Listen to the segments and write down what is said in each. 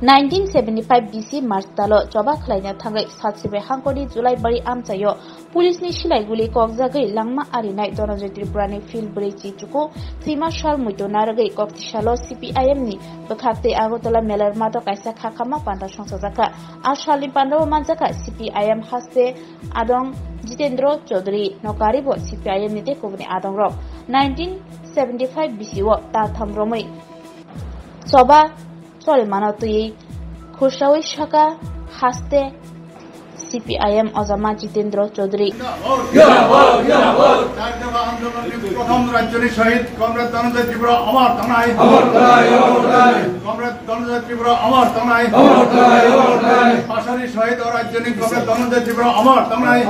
1975 BC March talo joba khlaina thangai satsibe hangkoni July bari amchayo police ni silai guli kokjagai langma arinai Dhananjay Tripura ni field brechi chuko sima shal muito naragai koktishalo CPIM ni bakhakte Agartala melar mato kaisa khakama panta songsajaka ashali pandaw manjaka CPIM haste adong Jitendra Chaudhary nokaribo CPIM ni te kobni adong ro 1975 BC wo ta thamromai joba চলে মানাতুই খুশাওই শাখা হাসতে CPIM অজামা Jitendra Chowdhury প্রথম রাজ্যনী শহীদ comrade Dhananjay Tripura অমর Tonai comrade Dhananjay Tripura অমর তনাই পাশারি শহীদ ও রাজ্যনী comrade Dhananjay Tripura অমর তনাই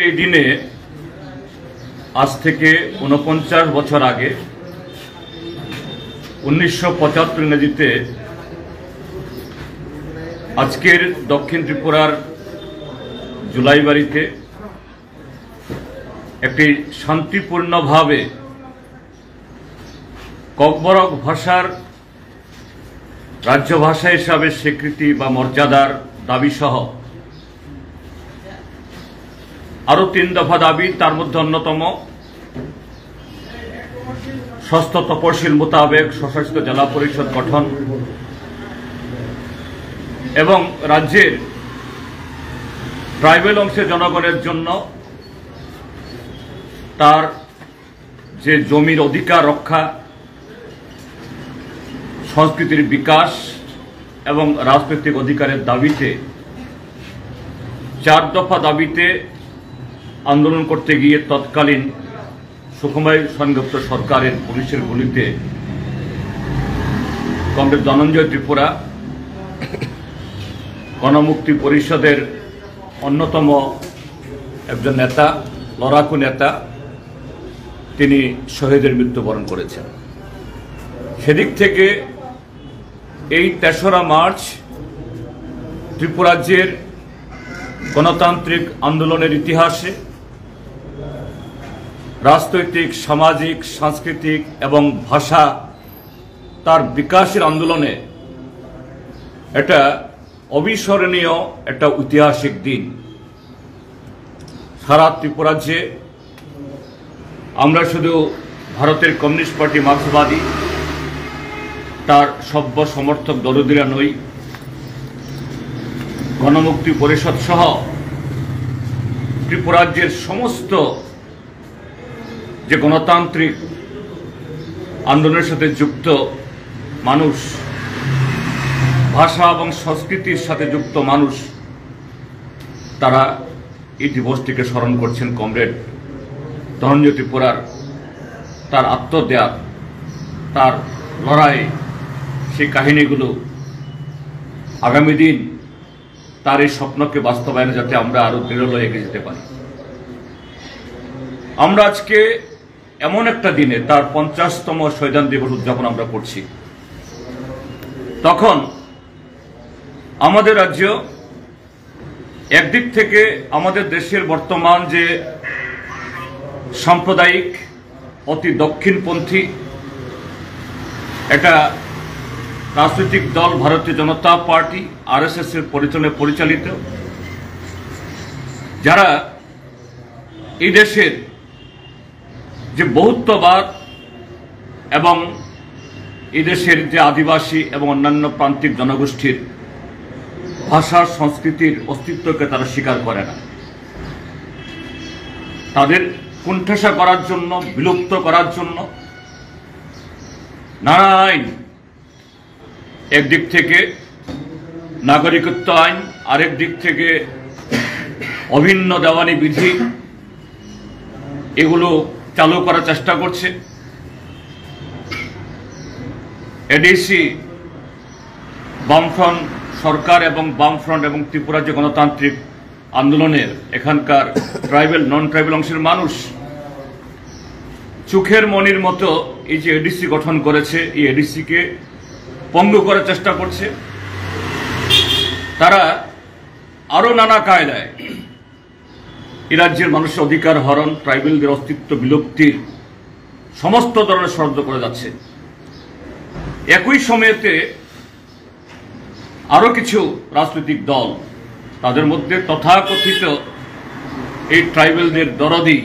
এই দিনে আজ থেকে 49 বছর আগে 1975 ইংরেজিতে আজকের দক্ষিণ ত্রিপুরার জুলাইবাড়িতে একটি শান্তিপূর্ণভাবে ককবরক ভাষার রাজ্য ভাষা হিসাবে স্বীকৃতি বা মর্যাদার দাবি সহ আরো 3 দফা দাবি, তার মধ্যে অন্যতম ষষ্ঠ তপশিল মোতাবেক স্বশাসিত জেলা পরিষদ গঠন এবং রাজ্যের ট্রাইবেল অংশের জনগণের জন্য তার যে জমির অধিকার রক্ষা, সংস্কৃতির বিকাশ এবং রাজনৈতিক অধিকারের দাবিতে 4 দফা দাবিতে আন্দোলন করতে গিয়ে তৎকালীন সুখময় সেনগুপ্ত সরকারের পুলিশের গুলিতে কমরেড ধনঞ্জয় ত্রিপুরা গণমুক্তি পরিষদের অন্যতম একজন নেতা, লড়াকু নেতা, তিনি শহীদের মৃত্যুবরণ করেছেন। সেদিক থেকে এই 3রা মার্চ ত্রিপুরাজ্যের গণতান্ত্রিক আন্দোলনের ইতিহাসে রাজনৈতিক, সামাজিক, সাংস্কৃতিক এবং ভাষা তার বিকাশের আন্দোলনে এটা অবিস্মরণীয় একটা ঐতিহাসিক দিন। সারা ত্রিপুরাজ্যে আমরা শুধু ভারতের কমিউনিস্ট পার্টি মার্ক্সবাদী তার সভ্য সমর্থক দরদিরা নই, গণমুক্তি পরিষদ সহ ত্রিপুরাজ্যের সমস্ত যে গণতান্ত্রিক আন্দোলনের সাথে যুক্ত মানুষ, ভাষা এবং সংস্কৃতির সাথে যুক্ত মানুষ, তারা এই দিবসটিকে স্মরণ করছেন কমরেড ধনঞ্জয় ত্রিপুরার তার আত্মত্যাগ, তার লড়াই, সেই কাহিনীগুলো আগামী দিন তার এই স্বপ্নকে বাস্তবায়নে যাতে আমরা আরো দৃঢ় এগিয়ে যেতে পারি। আমরা আজকে এমন একটা দিনে তার 50তম শহীদান দিবস উদযাপন আমরা করছি, তখন আমাদের রাজ্য একদিক থেকে আমাদের দেশের বর্তমান যে সাম্প্রদায়িক অতি দক্ষিণপন্থী একটা রাজনৈতিক দল ভারতীয় জনতা পার্টি RSS এর পরিচালিত, যারা এই দেশের যে বহুত্ববাদ এবং এই দেশের যে আদিবাসী এবং অন্যান্য প্রান্তিক জনগোষ্ঠীর ভাষা সংস্কৃতির অস্তিত্বকে তারা স্বীকার করে না, তাদের কুণ্ঠাসা করার জন্য, বিলুপ্ত করার জন্য নানা আইন, একদিক থেকে নাগরিকত্ব আইন, আরেক দিক থেকে অভিন্ন দেওয়ানি বিধি, এগুলো চালু করার চেষ্টা করছে। এডিসি বামফ্রন্ট সরকার এবং বামফ্রন্ট এবং ত্রিপুরা যে গণতান্ত্রিক আন্দোলনের এখানকার ট্রাইবেল, নন ট্রাইবেল অংশের মানুষ চোখের মনির মতো এই যে এডিসি গঠন করেছে, এই এডিসিকে পঙ্গু করার চেষ্টা করছে। তারা আরো নানা কায়দায় এই রাজ্যের মানুষের অধিকার হরণ, ট্রাইবেলদের অস্তিত্ব বিলুপ্তির সমস্ত ধরনের ষড়যন্ত্র করে যাচ্ছে। একই সময়েতে আরো কিছু রাজনৈতিক দল, তাদের মধ্যে তথাকথিত এই ট্রাইবেলদের দরদি,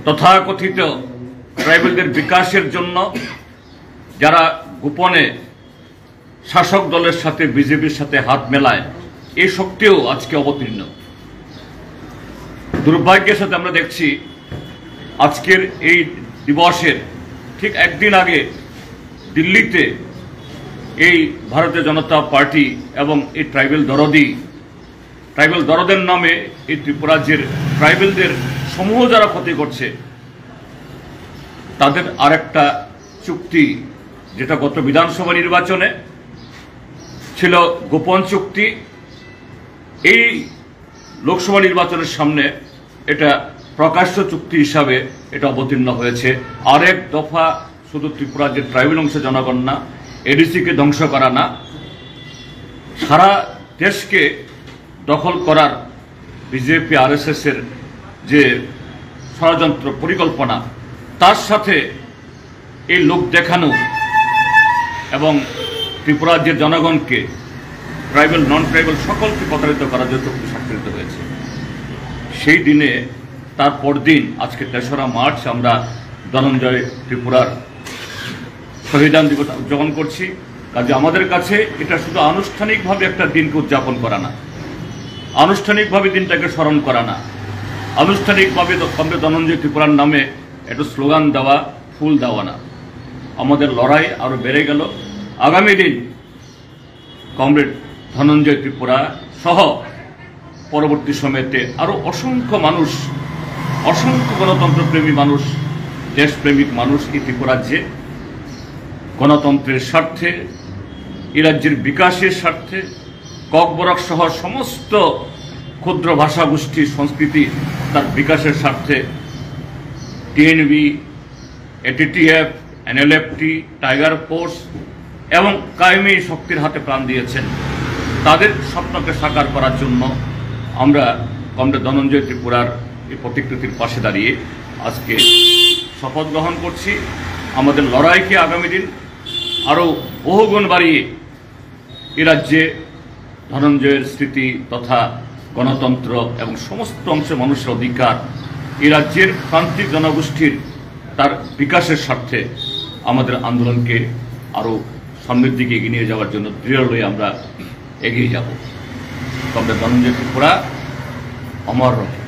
তথাকথিত ট্রাইবেলদের বিকাশের জন্য যারা গোপনে শাসক দলের সাথে বিজেপির সাথে হাত মেলায়, এই শক্তিও আজকে অবতীর্ণ। দুর্ভাগ্যের সাথে আমরা দেখছি আজকের এই দিবসের ঠিক একদিন আগে দিল্লিতে এই ভারতীয় জনতা পার্টি এবং এই ট্রাইবেল দরদের নামে এই ত্রিপুরা রাজ্যের ট্রাইবেলদের সমূহ যারা ক্ষতি করছে, তাদের আরেকটা চুক্তি, যেটা গত বিধানসভা নির্বাচনে ছিল গোপন চুক্তি, এই লোকসভা নির্বাচনের সামনে এটা প্রকাশ্য চুক্তি হিসাবে এটা অবতীর্ণ হয়েছে। আরেক দফা শুধু ত্রিপুরা যে ট্রাইবেল অংশের জনগণ না, এডিসিকে ধ্বংস করা না, সারা দেশকে দখল করার বিজেপি আরএসএস এর যে ষড়যন্ত্র পরিকল্পনা, তার সাথে এই লোক দেখানো এবং ত্রিপুরা রাজ্যের জনগণকে, ট্রাইবেল নন ট্রাইবেল সকলকে প্রতারিত করার জন্য সাক্ষরিত হয়েছে। সেই দিনে তার পরদিন আজকে ৩রা মার্চ আমরা ধনঞ্জয় ত্রিপুরার শহীদান দিবস উদযাপন করছি। কাজে আমাদের কাছে এটা শুধু আনুষ্ঠানিকভাবে একটা দিনকে উদযাপন করা না, আনুষ্ঠানিকভাবে দিনটাকে স্মরণ করা না, আনুষ্ঠানিকভাবে কমরেড ধনঞ্জয় ত্রিপুরার নামে একটু স্লোগান দেওয়া, ফুল দেওয়া না। আমাদের লড়াই আরো বেড়ে গেল। আগামী দিন কমরেড ধনঞ্জয় ত্রিপুরা সহ পরবর্তী সময়তে আরো অসংখ্য মানুষ, অসংখ্য গণতন্ত্রপ্রেমী মানুষ, দেশপ্রেমিক মানুষ এই ত্রিপুরা রাজ্যে গণতন্ত্রের স্বার্থে, এই রাজ্যের বিকাশের স্বার্থে, ককবরক সহ সমস্ত ক্ষুদ্র ভাষাগোষ্ঠী সংস্কৃতি তার বিকাশের স্বার্থে TNB, ATTF, NLFT, tiger force এবং কায়েমি শক্তির হাতে প্রাণ দিয়েছেন। তাদের স্বপ্নকে সাকার করার জন্য আমরা কমরেড ধনঞ্জয় ত্রিপুরার এই প্রতিকৃতির পাশে দাঁড়িয়ে আজকে শপথ গ্রহণ করছি। আমাদের লড়াইকে আগামী দিন আরও বহুগুণ বাড়িয়ে এ রাজ্যে ধনঞ্জয়ের স্মৃতি তথা গণতন্ত্র এবং সমস্ত অংশের মানুষের অধিকার, এ রাজ্যের প্রান্তিক জনগোষ্ঠীর তার বিকাশের স্বার্থে আমাদের আন্দোলনকে আরও সামনের দিকে এগিয়ে নিয়ে যাওয়ার জন্য দৃঢ় হয়ে আমরা এগিয়ে যাব। কমরেড ধনঞ্জয় ত্রিপুরা অমর রহে।